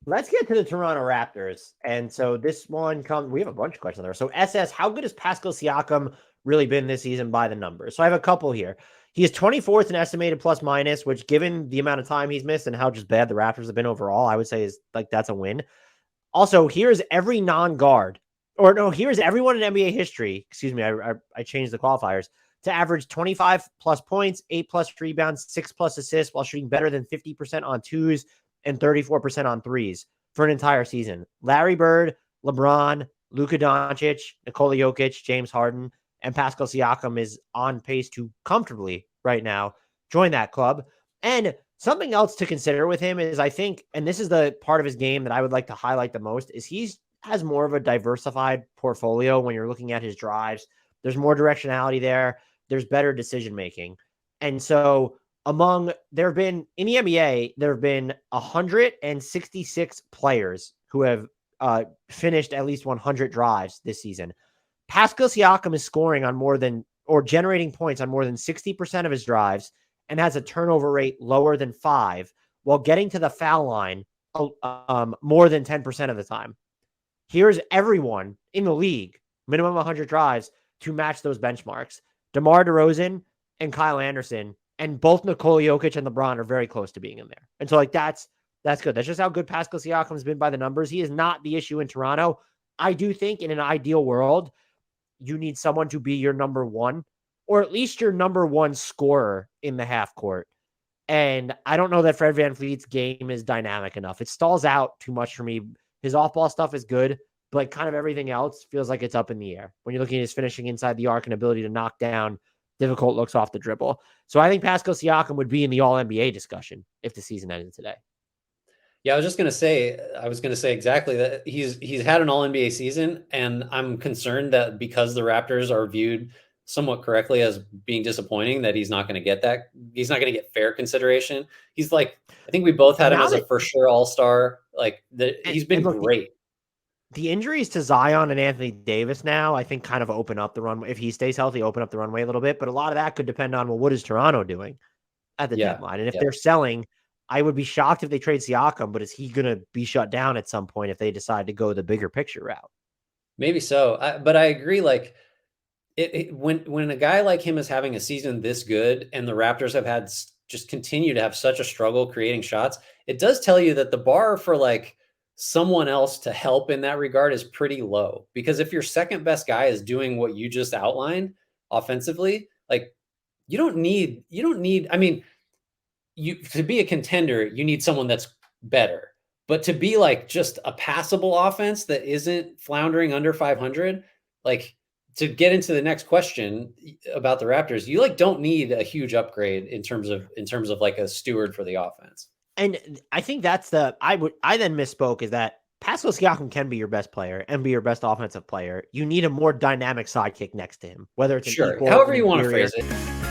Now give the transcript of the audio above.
Let's get to the Toronto Raptors. And so this one comes, we have a bunch of questions there. So SS, how good has Pascal Siakam really been this season by the numbers? So I have a couple here. He is 24th in estimated plus minus, which given the amount of time he's missed and how just bad the Raptors have been overall, I would say is like that's a win. Also, here's every non-guard, or no, here's everyone in NBA history. Excuse me, I changed the qualifiers to average 25 plus points, 8 plus rebounds, 6 plus assists, while shooting better than 50% on twos and 34% on threes for an entire season. Larry Bird, LeBron, Luka Doncic, Nikola Jokic, James Harden, and Pascal Siakam is on pace to comfortably right now join that club. And something else to consider with him is I think, and this is the part of his game that I would like to highlight the most, is he's has more of a diversified portfolio when you're looking at his drives. There's more directionality there. There's better decision making. And so there have been in the NBA, there have been 166 players who have finished at least 100 drives this season. Pascal Siakam is scoring on more than or generating points on more than 60% of his drives and has a turnover rate lower than 5 while getting to the foul line more than 10% of the time. Here's everyone in the league, minimum 100 drives, to match those benchmarks. DeMar DeRozan and Kyle Anderson, and both Nikola Jokic and LeBron are very close to being in there. And so, like, that's good. That's just how good Pascal Siakam's been by the numbers. He is not the issue in Toronto. I do think in an ideal world, you need someone to be your number one, or at least your number one scorer in the half court. And I don't know that Fred VanVleet's game is dynamic enough. It stalls out too much for me. His off-ball stuff is good, but like kind of everything else feels like it's up in the air when you're looking at his finishing inside the arc and ability to knock down difficult looks off the dribble. So I think Pascal Siakam would be in the All-NBA discussion if the season ended today. Yeah, I was going to say exactly that. He's had an All NBA season, and I'm concerned that because the Raptors are viewed somewhat correctly as being disappointing, that he's not going to get that. He's not going to get fair consideration. He's like, I think we both had him Now as a that for sure All Star. He's been and look, great. the injuries to Zion and Anthony Davis now, I think, kind of open up the runway. If he stays healthy, open up the runway a little bit. But a lot of that could depend on, well, what is Toronto doing at the Yeah, deadline? And if yeah, they're selling, I would be shocked if they trade Siakam, but is he going to be shut down at some point if they decide to go the bigger picture route? maybe so. But I agree. Like when a guy like him is having a season this good, and the Raptors have had just continue to have such a struggle creating shots, it does tell you that the bar for like someone else to help in that regard is pretty low. Because if your second best guy is doing what you just outlined offensively, like you don't need. I mean, you to be a contender, you need someone that's better. But to be like just a passable offense that isn't floundering under 500, like to get into the next question about the Raptors, you like don't need a huge upgrade in terms of like a steward for the offense. And I think that's I then misspoke is that Pascal Siakam can be your best player and be your best offensive player. You need a more dynamic sidekick next to him, whether it's an Sure, equal, however an you want to inferior. phrase it.